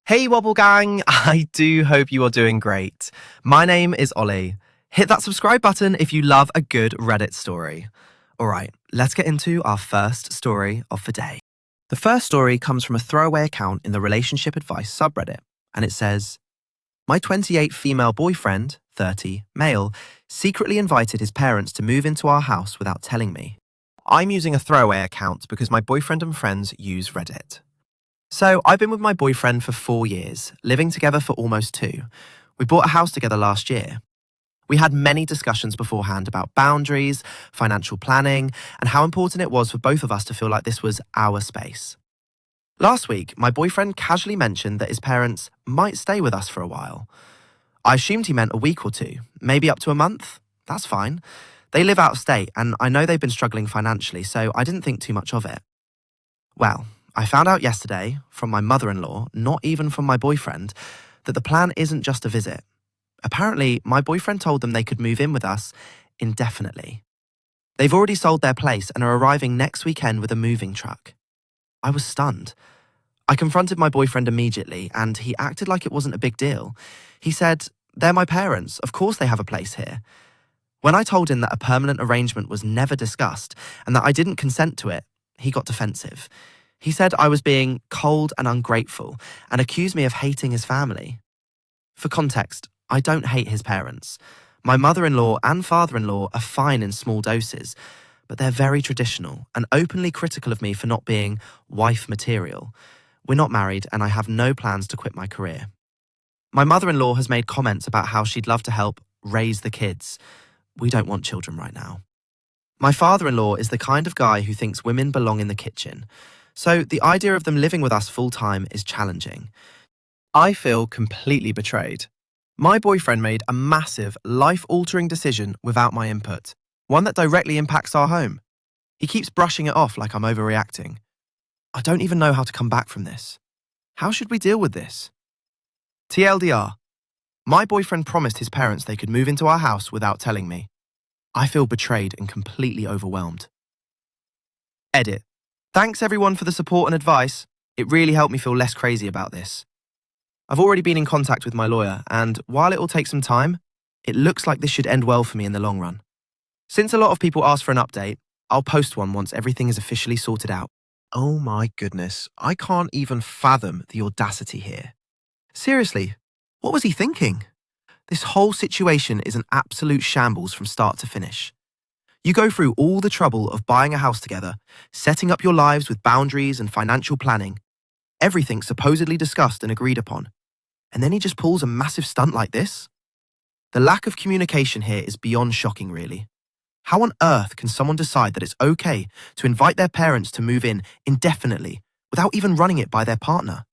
Hey Wobble Gang, I do hope you are doing great. My name is Ollie. Hit that subscribe button if you love a good Reddit story. Alright, let's get into our first story of the day. The first story comes from a throwaway account in the relationship advice subreddit, and it says, My 28 female boyfriend, 30 male, secretly invited his parents to move into our house without telling me. I'm using a throwaway account because my boyfriend and friends use Reddit. So, I've been with my boyfriend for 4 years, living together for almost 2. We bought a house together last year. We had many discussions beforehand about boundaries, financial planning, and how important it was for both of us to feel like this was our space. Last week, my boyfriend casually mentioned that his parents might stay with us for a while. I assumed he meant a week or 2, maybe up to a month. That's fine. They live out of state, and I know they've been struggling financially, so I didn't think too much of it. Well, I found out yesterday, from my mother-in-law, not even from my boyfriend, that the plan isn't just a visit. Apparently, my boyfriend told them they could move in with us indefinitely. They've already sold their place and are arriving next weekend with a moving truck. I was stunned. I confronted my boyfriend immediately, and he acted like it wasn't a big deal. He said, "They're my parents, of course they have a place here." When I told him that a permanent arrangement was never discussed and that I didn't consent to it, he got defensive. He said I was being cold and ungrateful and accused me of hating his family. For context, I don't hate his parents. My mother-in-law and father-in-law are fine in small doses, but they're very traditional and openly critical of me for not being wife material. We're not married and I have no plans to quit my career. My mother-in-law has made comments about how she'd love to help raise the kids. We don't want children right now. My father-in-law is the kind of guy who thinks women belong in the kitchen. So the idea of them living with us full-time is challenging. I feel completely betrayed. My boyfriend made a massive, life-altering decision without my input, one that directly impacts our home. He keeps brushing it off like I'm overreacting. I don't even know how to come back from this. How should we deal with this? TLDR, my boyfriend promised his parents they could move into our house without telling me. I feel betrayed and completely overwhelmed. Edit. Thanks everyone for the support and advice. It really helped me feel less crazy about this. I've already been in contact with my lawyer, and while it will take some time, it looks like this should end well for me in the long run. Since a lot of people asked for an update, I'll post one once everything is officially sorted out. Oh my goodness, I can't even fathom the audacity here. Seriously, what was he thinking? This whole situation is an absolute shambles from start to finish. You go through all the trouble of buying a house together, setting up your lives with boundaries and financial planning, everything supposedly discussed and agreed upon, and then he just pulls a massive stunt like this? The lack of communication here is beyond shocking, really. How on earth can someone decide that it's okay to invite their parents to move in indefinitely without even running it by their partner?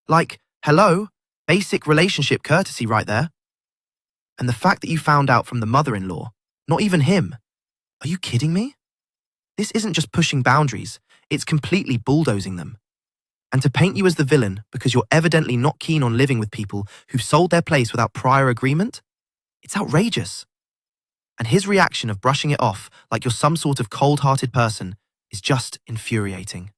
Like, hello, basic relationship courtesy right there. And the fact that you found out from the mother-in-law, not even him. Are you kidding me? This isn't just pushing boundaries, it's completely bulldozing them. And to paint you as the villain because you're evidently not keen on living with people who've sold their place without prior agreement? It's outrageous. And his reaction of brushing it off like you're some sort of cold-hearted person is just infuriating.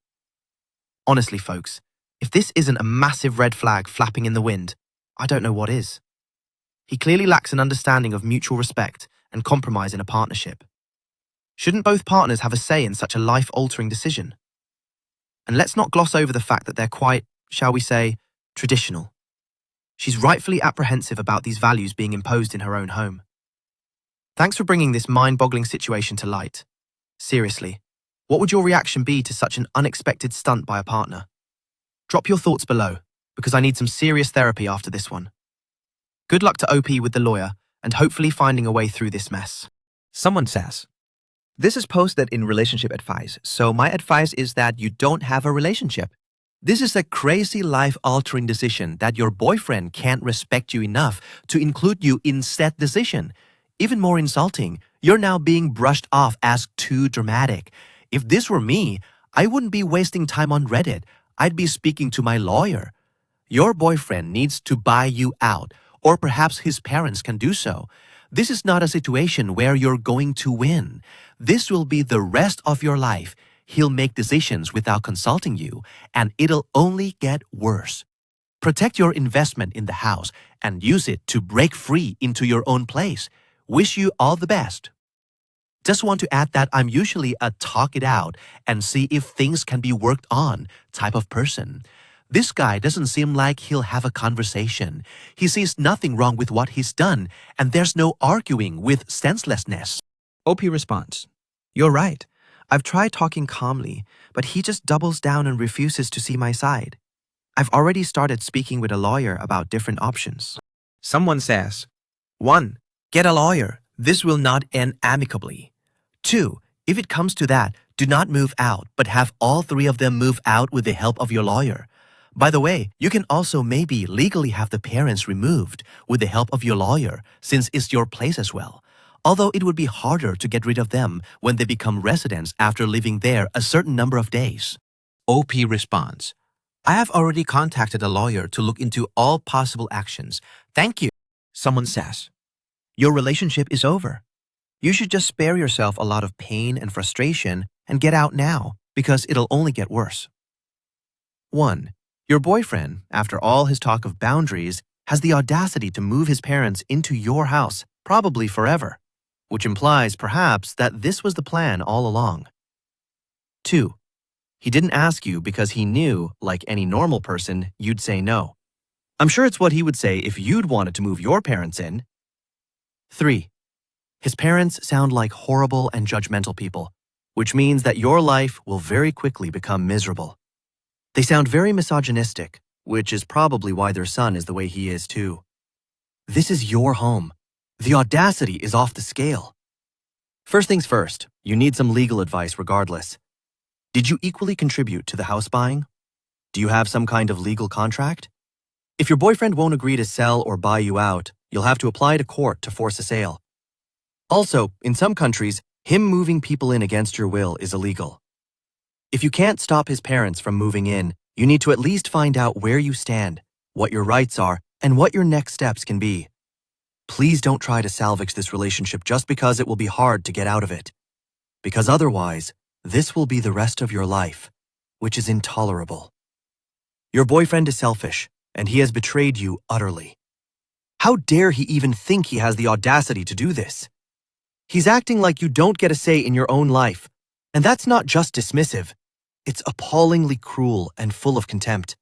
Honestly, folks, if this isn't a massive red flag flapping in the wind, I don't know what is. He clearly lacks an understanding of mutual respect and compromise in a partnership. Shouldn't both partners have a say in such a life-altering decision? And let's not gloss over the fact that they're quite, shall we say, traditional. She's rightfully apprehensive about these values being imposed in her own home. Thanks for bringing this mind-boggling situation to light. Seriously, what would your reaction be to such an unexpected stunt by a partner? Drop your thoughts below, because I need some serious therapy after this one. Good luck to OP with the lawyer, and hopefully finding a way through this mess. Someone says, this is posted in relationship advice, so my advice is that you don't have a relationship. This is a crazy life-altering decision that your boyfriend can't respect you enough to include you in said decision. Even more insulting, you're now being brushed off as too dramatic. If this were me, I wouldn't be wasting time on Reddit. I'd be speaking to my lawyer. Your boyfriend needs to buy you out, or perhaps his parents can do so. This is not a situation where you're going to win. This will be the rest of your life. He'll make decisions without consulting you, and it'll only get worse. Protect your investment in the house and use it to break free into your own place. Wish you all the best. Just want to add that I'm usually a talk it out and see if things can be worked on type of person. This guy doesn't seem like he'll have a conversation. He sees nothing wrong with what he's done, and there's no arguing with senselessness. OP responds, "You're right. I've tried talking calmly, but he just doubles down and refuses to see my side. I've already started speaking with a lawyer about different options." Someone says, 1. Get a lawyer. This will not end amicably. 2. If it comes to that, do not move out, but have all three of them move out with the help of your lawyer. By the way, you can also maybe legally have the parents removed with the help of your lawyer, since it's your place as well. Although it would be harder to get rid of them when they become residents after living there a certain number of days. OP responds, "I have already contacted a lawyer to look into all possible actions. Thank you." Someone says, "Your relationship is over. You should just spare yourself a lot of pain and frustration and get out now, because it'll only get worse." 1. Your boyfriend, after all his talk of boundaries, has the audacity to move his parents into your house, probably forever, which implies perhaps that this was the plan all along. 2. He didn't ask you because he knew, like any normal person, you'd say no. I'm sure it's what he would say if you'd wanted to move your parents in. 3. His parents sound like horrible and judgmental people, which means that your life will very quickly become miserable. They sound very misogynistic, which is probably why their son is the way he is too. This is your home. The audacity is off the scale. First things first, you need some legal advice regardless. Did you equally contribute to the house buying? Do you have some kind of legal contract? If your boyfriend won't agree to sell or buy you out, you'll have to apply to court to force a sale. Also, in some countries, him moving people in against your will is illegal. If you can't stop his parents from moving in, you need to at least find out where you stand, what your rights are, and what your next steps can be. Please don't try to salvage this relationship just because it will be hard to get out of it. Because otherwise, this will be the rest of your life, which is intolerable. Your boyfriend is selfish, and he has betrayed you utterly. How dare he even think he has the audacity to do this? He's acting like you don't get a say in your own life, and that's not just dismissive. It's appallingly cruel and full of contempt.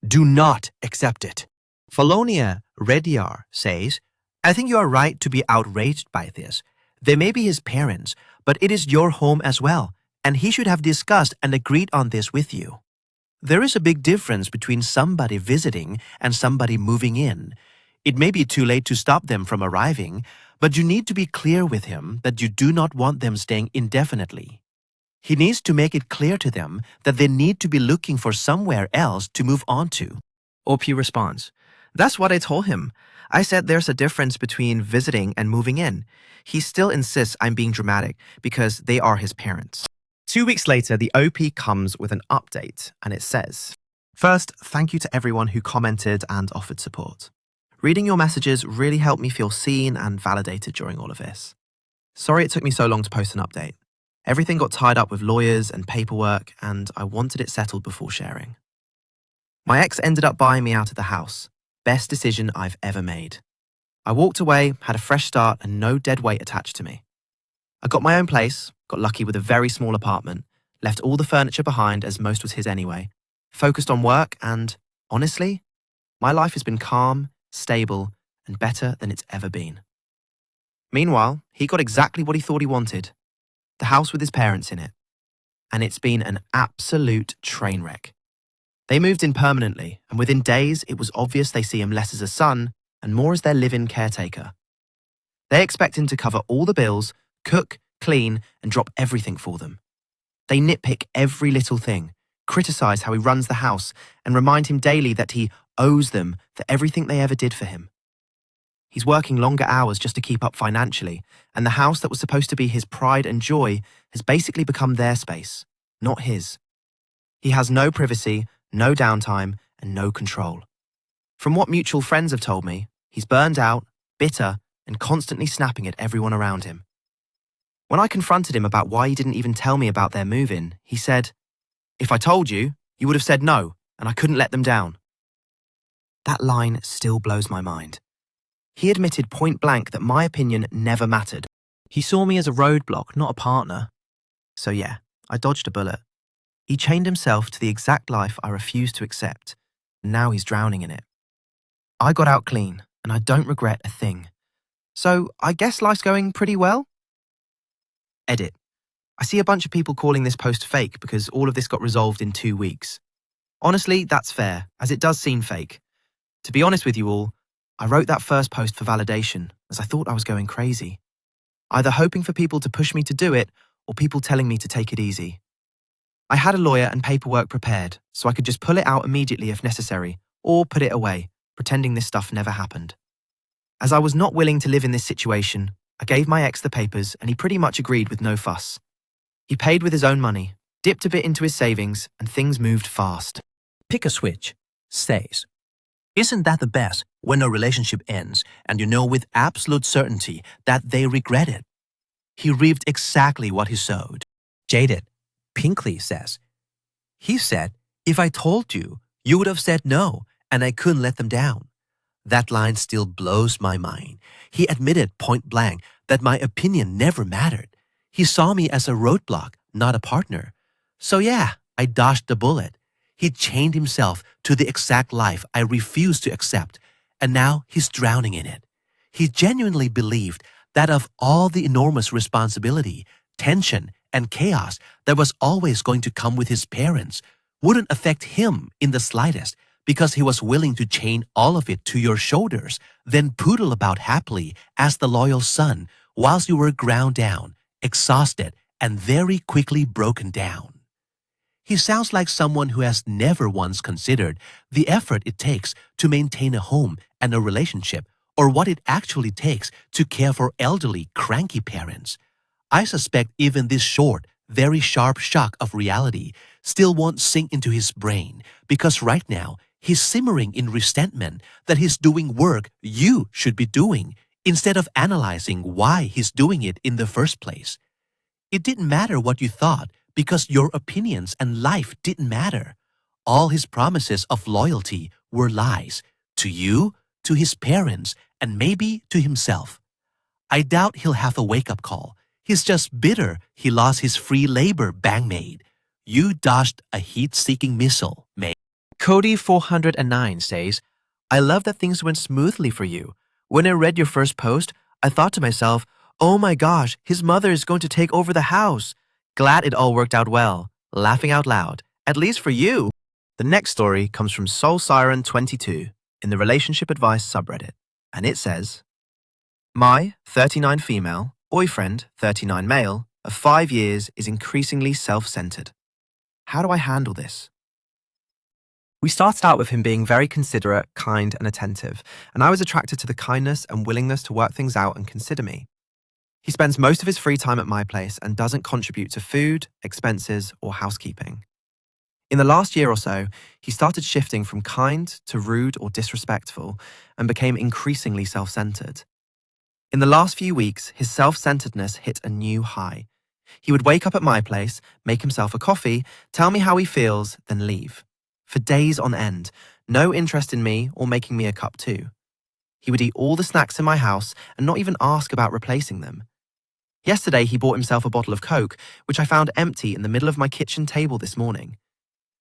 Do not accept it. Falonia Rediar says, "I think you are right to be outraged by this. They may be his parents, but it is your home as well, and he should have discussed and agreed on this with you. There is a big difference between somebody visiting and somebody moving in. It may be too late to stop them from arriving, but you need to be clear with him that you do not want them staying indefinitely. He needs to make it clear to them that they need to be looking for somewhere else to move on to." OP responds, "That's what I told him. I said there's a difference between visiting and moving in. He still insists I'm being dramatic because they are his parents." 2 weeks later, the OP comes with an update, and it says, "First, thank you to everyone who commented and offered support. Reading your messages really helped me feel seen and validated during all of this. Sorry it took me so long to post an update. Everything got tied up with lawyers and paperwork, and I wanted it settled before sharing. My ex ended up buying me out of the house. Best decision I've ever made. I walked away, had a fresh start, and no dead weight attached to me. I got my own place, got lucky with a very small apartment, left all the furniture behind as most was his anyway, focused on work, and, honestly, my life has been calm, stable, and better than it's ever been." Meanwhile, he got exactly what he thought he wanted. The house with his parents in it. And it's been an absolute train wreck. They moved in permanently, and within days it was obvious they see him less as a son and more as their live-in caretaker. They expect him to cover all the bills, cook, clean, and drop everything for them. They nitpick every little thing, criticize how he runs the house, and remind him daily that he owes them for everything they ever did for him. He's working longer hours just to keep up financially, and the house that was supposed to be his pride and joy has basically become their space, not his. He has no privacy, no downtime, and no control. From what mutual friends have told me, he's burned out, bitter, and constantly snapping at everyone around him. When I confronted him about why he didn't even tell me about their move-in, he said, "If I told you, you would have said no, and I couldn't let them down." That line still blows my mind. He admitted point blank that my opinion never mattered. He saw me as a roadblock, not a partner. So yeah, I dodged a bullet. He chained himself to the exact life I refused to accept, and now he's drowning in it. I got out clean, and I don't regret a thing. So I guess life's going pretty well? Edit. I see a bunch of people calling this post fake because all of this got resolved in 2 weeks. Honestly, that's fair, as it does seem fake. To be honest with you all, I wrote that first post for validation, as I thought I was going crazy. Either hoping for people to push me to do it, or people telling me to take it easy. I had a lawyer and paperwork prepared, so I could just pull it out immediately if necessary, or put it away, pretending this stuff never happened. As I was not willing to live in this situation, I gave my ex the papers and he pretty much agreed with no fuss. He paid with his own money, dipped a bit into his savings, and things moved fast. Pick a switch. Stays. Isn't that the best when a relationship ends and you know with absolute certainty that they regret it? He reaped exactly what he sowed. Jaded. Pinkley says, he said, if I told you, you would have said no, and I couldn't let them down. That line still blows my mind. He admitted point blank that my opinion never mattered. He saw me as a roadblock, not a partner. So yeah, I dodged the bullet. He chained himself to the exact life I refused to accept, and now he's drowning in it. He genuinely believed that of all the enormous responsibility, tension, and chaos that was always going to come with his parents wouldn't affect him in the slightest because he was willing to chain all of it to your shoulders, then poodle about happily as the loyal son whilst you were ground down, exhausted, and very quickly broken down. He sounds like someone who has never once considered the effort it takes to maintain a home and a relationship, or what it actually takes to care for elderly, cranky parents. I suspect even this short, very sharp shock of reality still won't sink into his brain because right now he's simmering in resentment that he's doing work you should be doing instead of analyzing why he's doing it in the first place. It didn't matter what you thought because your opinions and life didn't matter. All his promises of loyalty were lies to you, to his parents, and maybe to himself. I doubt he'll have a wake-up call. He's just bitter he lost his free labor bangmaid. You dodged a heat-seeking missile, mate. Cody 409 says, I love that things went smoothly for you. When I read your first post, I thought to myself, oh my gosh, his mother is going to take over the house. Glad it all worked out well. Laughing out loud. At least for you. The next story comes from Soul Siren 22 in the Relationship Advice subreddit. And it says, my 39 female, boyfriend 39 male, of 5 years is increasingly self-centered. How do I handle this? We started out with him being very considerate, kind, and attentive, and I was attracted to the kindness and willingness to work things out and consider me. He spends most of his free time at my place and doesn't contribute to food, expenses, or housekeeping. In the last year or so, he started shifting from kind to rude or disrespectful and became increasingly self-centered. In the last few weeks, his self-centeredness hit a new high. He would wake up at my place, make himself a coffee, tell me how he feels, then leave. For days on end, no interest in me or making me a cup too. He would eat all the snacks in my house and not even ask about replacing them. Yesterday, he bought himself a bottle of Coke, which I found empty in the middle of my kitchen table this morning.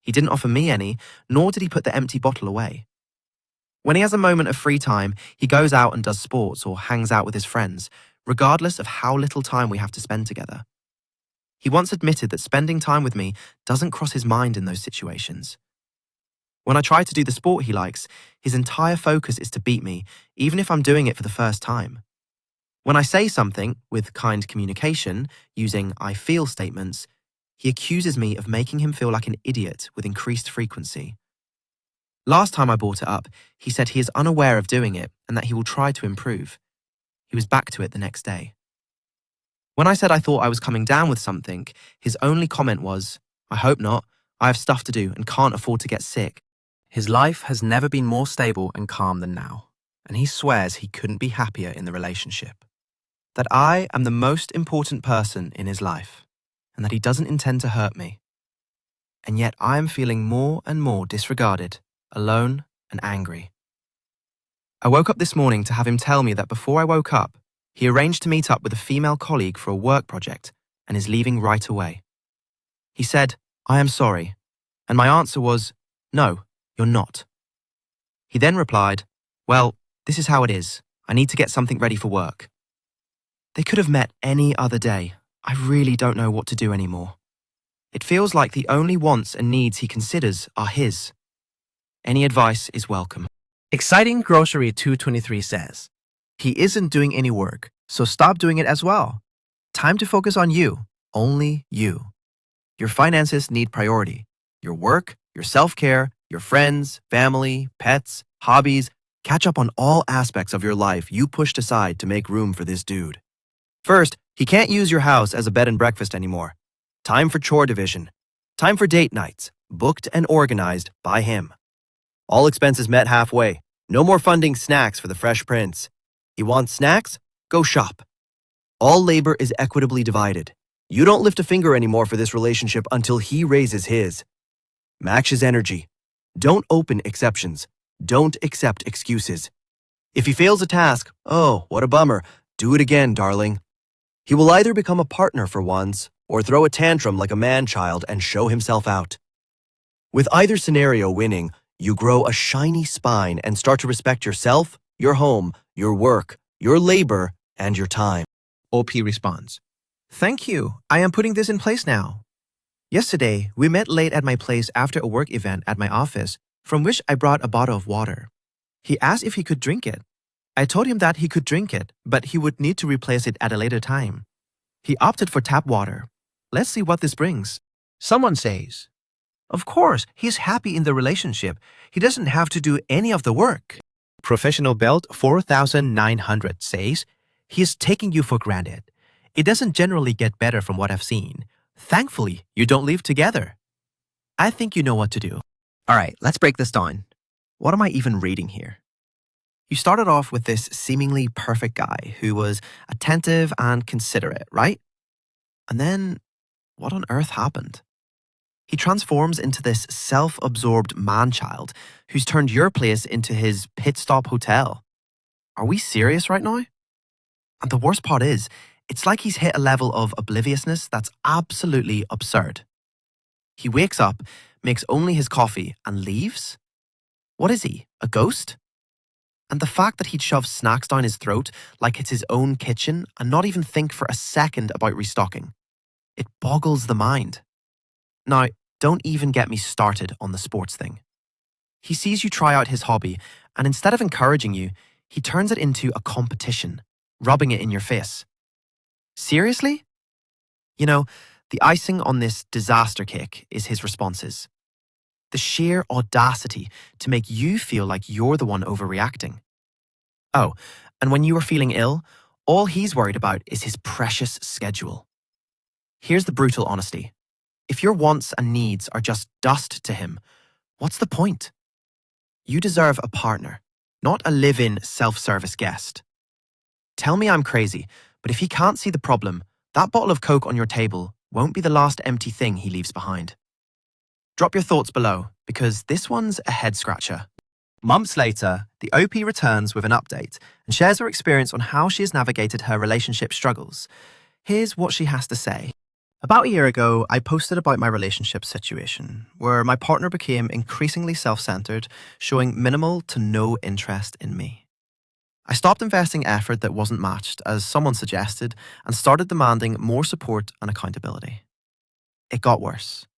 He didn't offer me any, nor did he put the empty bottle away. When he has a moment of free time, he goes out and does sports or hangs out with his friends, regardless of how little time we have to spend together. He once admitted that spending time with me doesn't cross his mind in those situations. When I try to do the sport he likes, his entire focus is to beat me, even if I'm doing it for the first time. When I say something, with kind communication, using I feel statements, he accuses me of making him feel like an idiot with increased frequency. Last time I brought it up, he said he is unaware of doing it and that he will try to improve. He was back to it the next day. When I said I thought I was coming down with something, his only comment was, I hope not. I have stuff to do and can't afford to get sick. His life has never been more stable and calm than now, and he swears he couldn't be happier in the relationship. That I am the most important person in his life, and that he doesn't intend to hurt me. And yet I am feeling more and more disregarded, alone, and angry. I woke up this morning to have him tell me that before I woke up, he arranged to meet up with a female colleague for a work project and is leaving right away. He said, "I am sorry," and my answer was, "No, you're not." He then replied, "Well, this is how it is. I need to get something ready for work." They could have met any other day. I really don't know what to do anymore. It feels like the only wants and needs he considers are his. Any advice is welcome. Exciting Grocery 223 says, "He isn't doing any work, so stop doing it as well. Time to focus on you, only you. Your finances need priority. Your work, your self-care, your friends, family, pets, hobbies. Catch up on all aspects of your life you pushed aside to make room for this dude. First, he can't use your house as a bed and breakfast anymore. Time for chore division. Time for date nights, booked and organized by him. All expenses met halfway. No more funding snacks for the Fresh Prince. He wants snacks? Go shop. All labor is equitably divided. You don't lift a finger anymore for this relationship until he raises his. Match his energy. Don't open exceptions. Don't accept excuses. If he fails a task, oh, what a bummer. Do it again, darling. He will either become a partner for once or throw a tantrum like a man-child and show himself out. With either scenario winning, you grow a shiny spine and start to respect yourself, your home, your work, your labor, and your time." OP responds, "Thank you. I am putting this in place now. Yesterday, we met late at my place after a work event at my office, from which I brought a bottle of water. He asked if he could drink it. I told him that he could drink it, but he would need to replace it at a later time. He opted for tap water. Let's see what this brings." Someone says, "Of course, he's happy in the relationship. He doesn't have to do any of the work." Professional Belt 4900 says, "He's taking you for granted. It doesn't generally get better from what I've seen. Thankfully, you don't live together. I think you know what to do." All right, let's break this down. What am I even reading here? You started off with this seemingly perfect guy who was attentive and considerate, right? And then, what on earth happened? He transforms into this self-absorbed man-child who's turned your place into his pit stop hotel. Are we serious right now? And the worst part is, it's like he's hit a level of obliviousness that's absolutely absurd. He wakes up, makes only his coffee, and leaves? What is he, a ghost? And the fact that he'd shove snacks down his throat like it's his own kitchen and not even think for a second about restocking. It boggles the mind. Now, don't even get me started on the sports thing. He sees you try out his hobby, and instead of encouraging you, he turns it into a competition, rubbing it in your face. Seriously? You know, the icing on this disaster cake is his responses. The sheer audacity to make you feel like you're the one overreacting. Oh, and when you are feeling ill, all he's worried about is his precious schedule. Here's the brutal honesty. If your wants and needs are just dust to him, what's the point? You deserve a partner, not a live-in self-service guest. Tell me I'm crazy, but if he can't see the problem, that bottle of Coke on your table won't be the last empty thing he leaves behind. Drop your thoughts below, because this one's a head-scratcher. Months later, the OP returns with an update and shares her experience on how she has navigated her relationship struggles. Here's what she has to say. About a year ago, I posted about my relationship situation, where my partner became increasingly self-centered, showing minimal to no interest in me. I stopped investing effort that wasn't matched, as someone suggested, and started demanding more support and accountability. It got worse.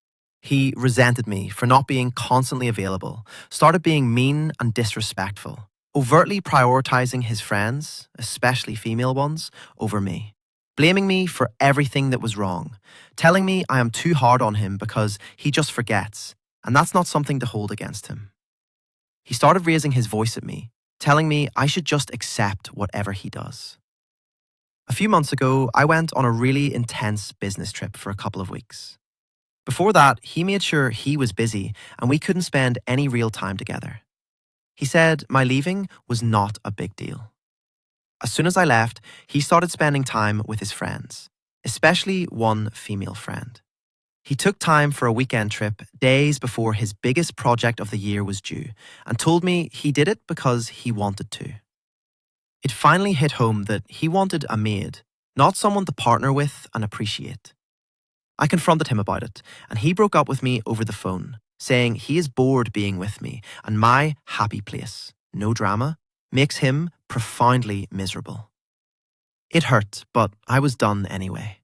He resented me for not being constantly available, started being mean and disrespectful, overtly prioritizing his friends, especially female ones, over me, blaming me for everything that was wrong, telling me I am too hard on him because he just forgets, and that's not something to hold against him. He started raising his voice at me, telling me I should just accept whatever he does. A few months ago, I went on a really intense business trip for a couple of weeks. Before that, he made sure he was busy and we couldn't spend any real time together. He said my leaving was not a big deal. As soon as I left, he started spending time with his friends, especially one female friend. He took time for a weekend trip days before his biggest project of the year was due and told me he did it because he wanted to. It finally hit home that he wanted a maid, not someone to partner with and appreciate. I confronted him about it, and he broke up with me over the phone, saying he is bored being with me and my happy place, no drama, makes him profoundly miserable. It hurt, but I was done anyway.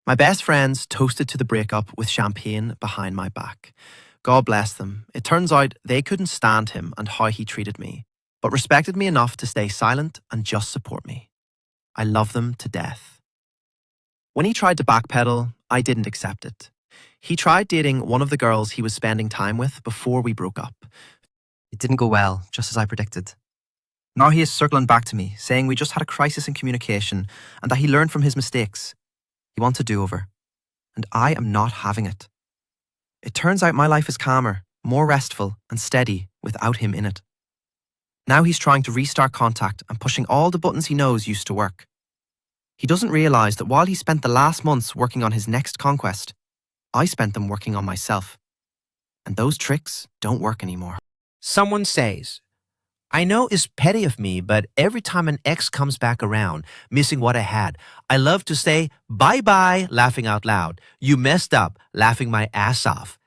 My best friends toasted to the breakup with champagne behind my back. God bless them. It turns out they couldn't stand him and how he treated me, but respected me enough to stay silent and just support me. I love them to death. When he tried to backpedal, I didn't accept it. He tried dating one of the girls he was spending time with before we broke up. It didn't go well, just as I predicted. Now he is circling back to me, saying we just had a crisis in communication and that he learned from his mistakes. He wants a do-over, and I am not having it. It turns out my life is calmer, more restful and steady without him in it. Now he's trying to restart contact and pushing all the buttons he knows used to work. He doesn't realise that while he spent the last months working on his next conquest, I spent them working on myself. And those tricks don't work anymore. Someone says, I know it's petty of me, but every time an ex comes back around, missing what I had, I love to say, bye-bye, laughing out loud. You messed up, laughing my ass off.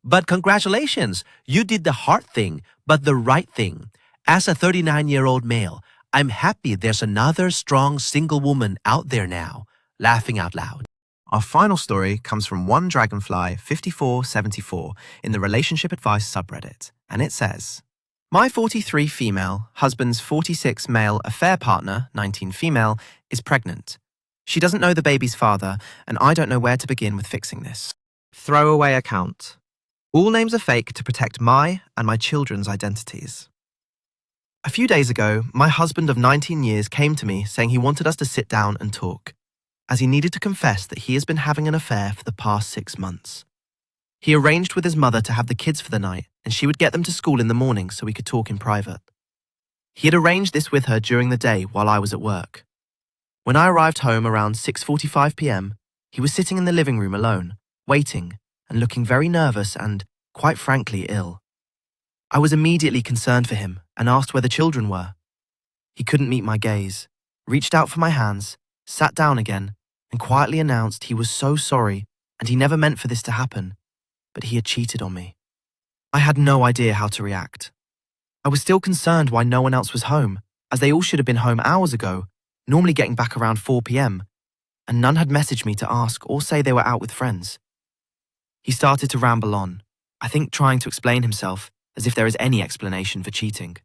But congratulations, you did the hard thing, but the right thing. As a 39-year-old male, I'm happy there's another strong single woman out there now, laughing out loud. Our final story comes from One Dragonfly 5474 in the Relationship Advice subreddit, and it says, My 43 female, husband's 46 male affair partner, 19 female, is pregnant. She doesn't know the baby's father, and I don't know where to begin with fixing this. Throwaway account. All names are fake to protect my and my children's identities. A few days ago, my husband of 19 years came to me saying he wanted us to sit down and talk, as he needed to confess that he has been having an affair for the past 6 months. He arranged with his mother to have the kids for the night, and she would get them to school in the morning so we could talk in private. He had arranged this with her during the day while I was at work. When I arrived home around 6:45 p.m, he was sitting in the living room alone, waiting and looking very nervous and, quite frankly, ill. I was immediately concerned for him and asked where the children were. He couldn't meet my gaze, reached out for my hands, sat down again, and quietly announced he was so sorry and he never meant for this to happen, but he had cheated on me. I had no idea how to react. I was still concerned why no one else was home, as they all should have been home hours ago, normally getting back around 4 p.m, and none had messaged me to ask or say they were out with friends. He started to ramble on, I think trying to explain himself, as if there is any explanation for cheating.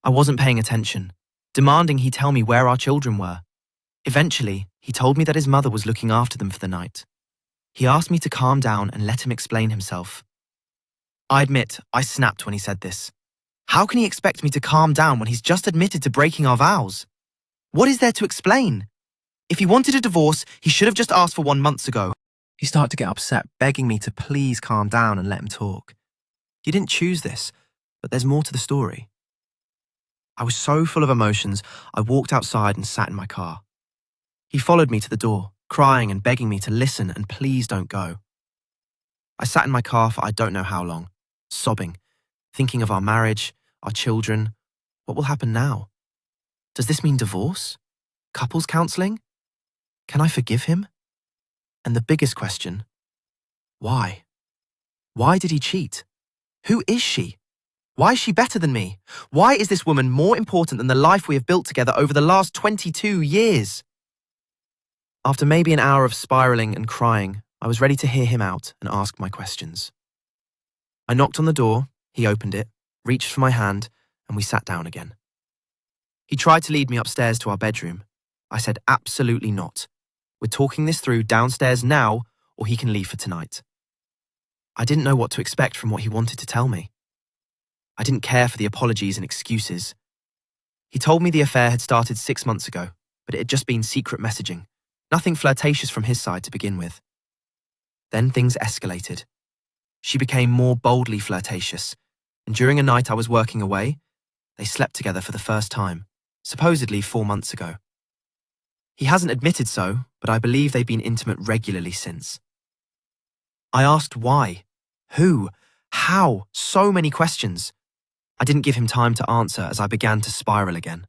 I wasn't paying attention, demanding he tell me where our children were. Eventually, he told me that his mother was looking after them for the night. He asked me to calm down and let him explain himself. I admit, I snapped when he said this. How can he expect me to calm down when he's just admitted to breaking our vows? What is there to explain? If he wanted a divorce, he should have just asked for one months ago. He started to get upset, begging me to please calm down and let him talk. You didn't choose this, but there's more to the story. I was so full of emotions, I walked outside and sat in my car. He followed me to the door, crying and begging me to listen and please don't go. I sat in my car for I don't know how long, sobbing, thinking of our marriage, our children. What will happen now? Does this mean divorce? Couples counseling? Can I forgive him? And the biggest question, why? Why did he cheat? Who is she? Why is she better than me? Why is this woman more important than the life we have built together over the last 22 years? After maybe an hour of spiraling and crying, I was ready to hear him out and ask my questions. I knocked on the door, he opened it, reached for my hand, and we sat down again. He tried to lead me upstairs to our bedroom. I said absolutely not. We're talking this through downstairs now, or he can leave for tonight. I didn't know what to expect from what he wanted to tell me. I didn't care for the apologies and excuses. He told me the affair had started 6 months ago, but it had just been secret messaging, nothing flirtatious from his side to begin with. Then things escalated. She became more boldly flirtatious, and during a night I was working away, they slept together for the first time, supposedly 4 months ago. He hasn't admitted so, but I believe they've been intimate regularly since. I asked why, who, how, so many questions. I didn't give him time to answer as I began to spiral again.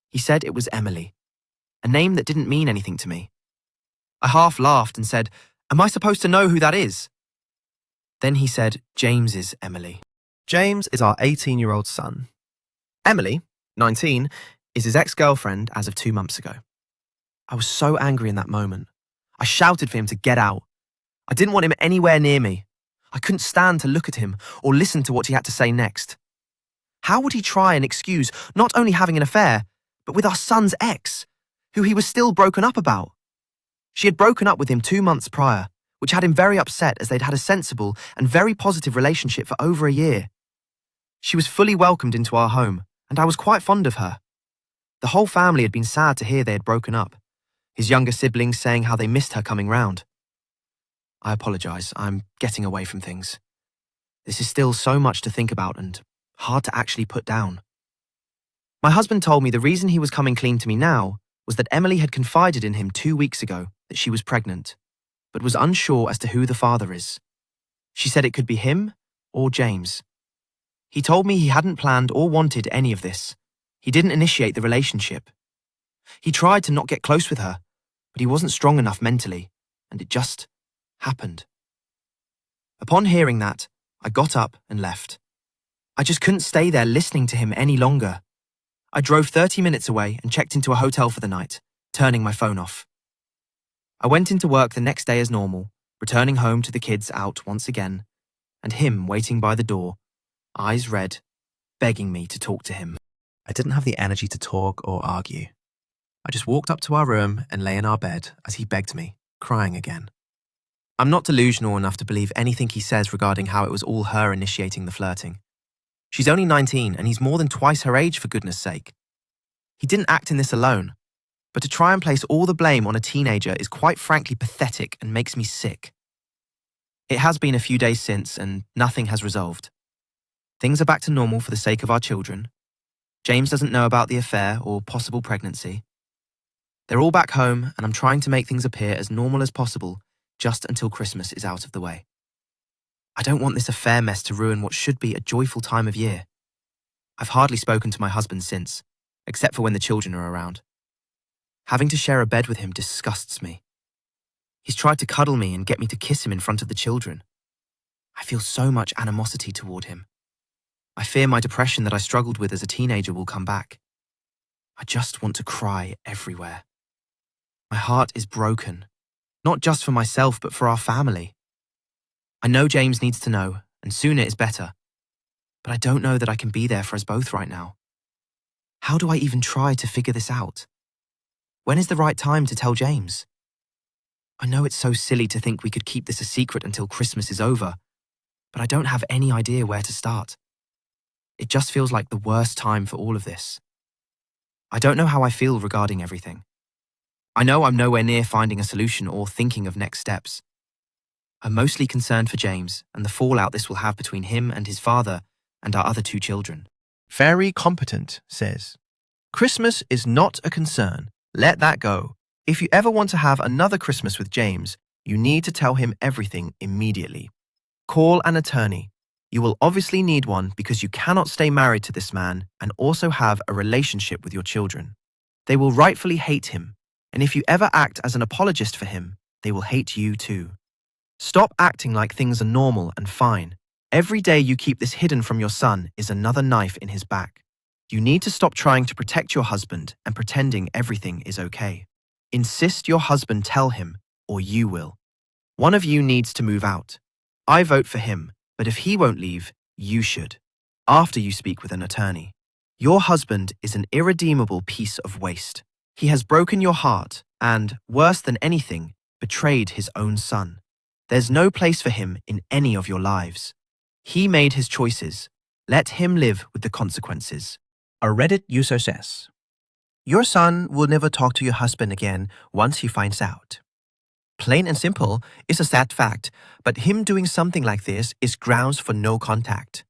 He said it was Emily, a name that didn't mean anything to me. I half laughed and said, "Am I supposed to know who that is?" Then he said, "James's Emily." James is our 18-year-old son. Emily, 19, is his ex-girlfriend as of 2 months ago. I was so angry in that moment. I shouted for him to get out. I didn't want him anywhere near me. I couldn't stand to look at him or listen to what he had to say next. How would he try and excuse not only having an affair, but with our son's ex, who he was still broken up about? She had broken up with him 2 months prior, which had him very upset as they'd had a sensible and very positive relationship for over a year. She was fully welcomed into our home, and I was quite fond of her. The whole family had been sad to hear they had broken up, his younger siblings saying how they missed her coming round. I apologise, I'm getting away from things. This is still so much to think about and hard to actually put down. My husband told me the reason he was coming clean to me now was that Emily had confided in him 2 weeks ago that she was pregnant, but was unsure as to who the father is. She said it could be him or James. He told me he hadn't planned or wanted any of this. He didn't initiate the relationship. He tried to not get close with her, but he wasn't strong enough mentally, and it just happened. Upon hearing that, I got up and left. I just couldn't stay there listening to him any longer. I drove 30 minutes away and checked into a hotel for the night, turning my phone off. I went into work the next day as normal, returning home to the kids out once again, and him waiting by the door, eyes red, begging me to talk to him. I didn't have the energy to talk or argue. I just walked up to our room and lay in our bed as he begged me, crying again. I'm not delusional enough to believe anything he says regarding how it was all her initiating the flirting. She's only 19 and he's more than twice her age, for goodness sake. He didn't act in this alone, but to try and place all the blame on a teenager is quite frankly pathetic and makes me sick. It has been a few days since and nothing has resolved. Things are back to normal for the sake of our children. James doesn't know about the affair or possible pregnancy. They're all back home and I'm trying to make things appear as normal as possible just until Christmas is out of the way. I don't want this affair mess to ruin what should be a joyful time of year. I've hardly spoken to my husband since, except for when the children are around. Having to share a bed with him disgusts me. He's tried to cuddle me and get me to kiss him in front of the children. I feel so much animosity toward him. I fear my depression that I struggled with as a teenager will come back. I just want to cry everywhere. My heart is broken, not just for myself but for our family. I know James needs to know, and sooner is better, but I don't know that I can be there for us both right now. How do I even try to figure this out? When is the right time to tell James? I know it's so silly to think we could keep this a secret until Christmas is over, but I don't have any idea where to start. It just feels like the worst time for all of this. I don't know how I feel regarding everything. I know I'm nowhere near finding a solution or thinking of next steps. I'm mostly concerned for James and the fallout this will have between him and his father and our other 2 children. Very competent says, Christmas is not a concern. Let that go. If you ever want to have another Christmas with James, you need to tell him everything immediately. Call an attorney. You will obviously need one because you cannot stay married to this man and also have a relationship with your children. They will rightfully hate him, and if you ever act as an apologist for him, they will hate you too. Stop acting like things are normal and fine. Every day you keep this hidden from your son is another knife in his back. You need to stop trying to protect your husband and pretending everything is okay. Insist your husband tell him, or you will. One of you needs to move out. I vote for him, but if he won't leave, you should. After you speak with an attorney. Your husband is an irredeemable piece of waste. He has broken your heart and, worse than anything, betrayed his own son. There's no place for him in any of your lives. He made his choices. Let him live with the consequences. A Reddit user says, your son will never talk to your husband again once he finds out. Plain and simple, it's a sad fact, but him doing something like this is grounds for no contact.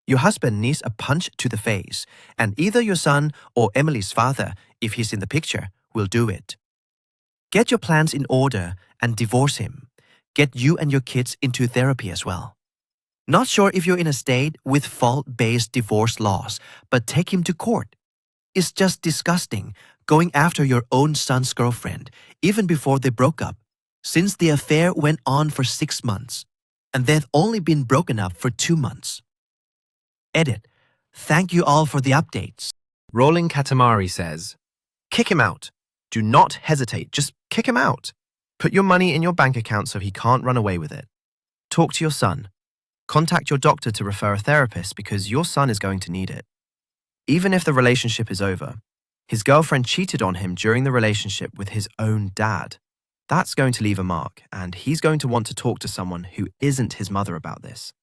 Your husband needs a punch to the face, and either your son or Emily's father, if he's in the picture, will do it. Get your plans in order and divorce him. get you and your kids into therapy as well. Not sure if you're in a state with fault-based divorce laws, but take him to court. It's just disgusting going after your own son's girlfriend, even before they broke up, since the affair went on for 6 months, and they've only been broken up for 2 months. Edit. Thank you all for the updates. Rolling Katamari says, kick him out. Do not hesitate. Just kick him out. Put your money in your bank account so he can't run away with it. Talk to your son. Contact your doctor to refer a therapist because your son is going to need it. Even if the relationship is over, his girlfriend cheated on him during the relationship with his own dad. That's going to leave a mark, and he's going to want to talk to someone who isn't his mother about this.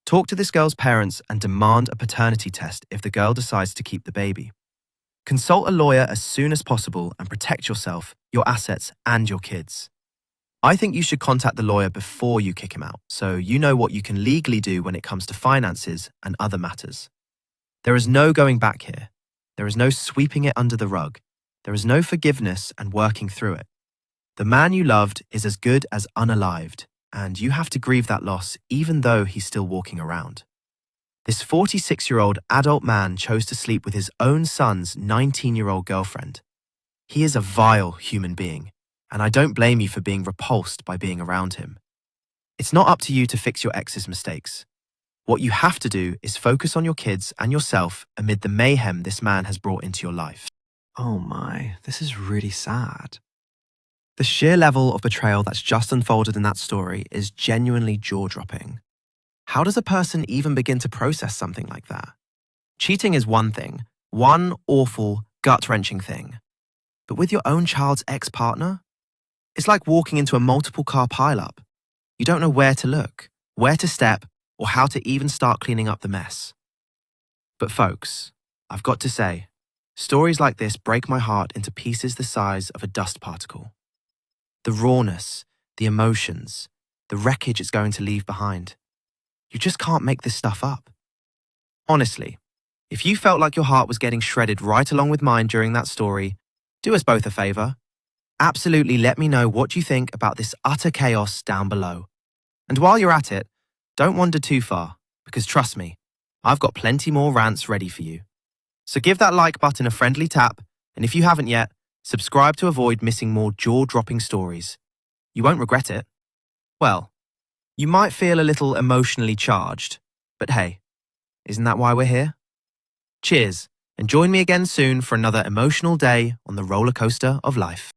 Talk to this girl's parents and demand a paternity test if the girl decides to keep the baby. Consult a lawyer as soon as possible and protect yourself, your assets, and your kids. I think you should contact the lawyer before you kick him out, so you know what you can legally do when it comes to finances and other matters. There is no going back here. There is no sweeping it under the rug. There is no forgiveness and working through it. The man you loved is as good as unalived, and you have to grieve that loss even though he's still walking around. This 46-year-old adult man chose to sleep with his own son's 19-year-old girlfriend. He is a vile human being, and I don't blame you for being repulsed by being around him. It's not up to you to fix your ex's mistakes. What you have to do is focus on your kids and yourself amid the mayhem this man has brought into your life. Oh my, this is really sad. The sheer level of betrayal that's just unfolded in that story is genuinely jaw-dropping. How does a person even begin to process something like that? Cheating is one thing, one awful, gut-wrenching thing. But with your own child's ex-partner? It's like walking into a multiple-car pileup. You don't know where to look, where to step, or how to even start cleaning up the mess. But folks, I've got to say, stories like this break my heart into pieces the size of a dust particle. The rawness, the emotions, the wreckage it's going to leave behind. You just can't make this stuff up. Honestly, if you felt like your heart was getting shredded right along with mine during that story, do us both a favor. Absolutely let me know what you think about this utter chaos down below. And while you're at it, don't wander too far, because trust me, I've got plenty more rants ready for you. So give that like button a friendly tap, and if you haven't yet, subscribe to avoid missing more jaw-dropping stories. You won't regret it. Well, you might feel a little emotionally charged, but hey, isn't that why we're here? Cheers, and join me again soon for another emotional day on the roller coaster of life.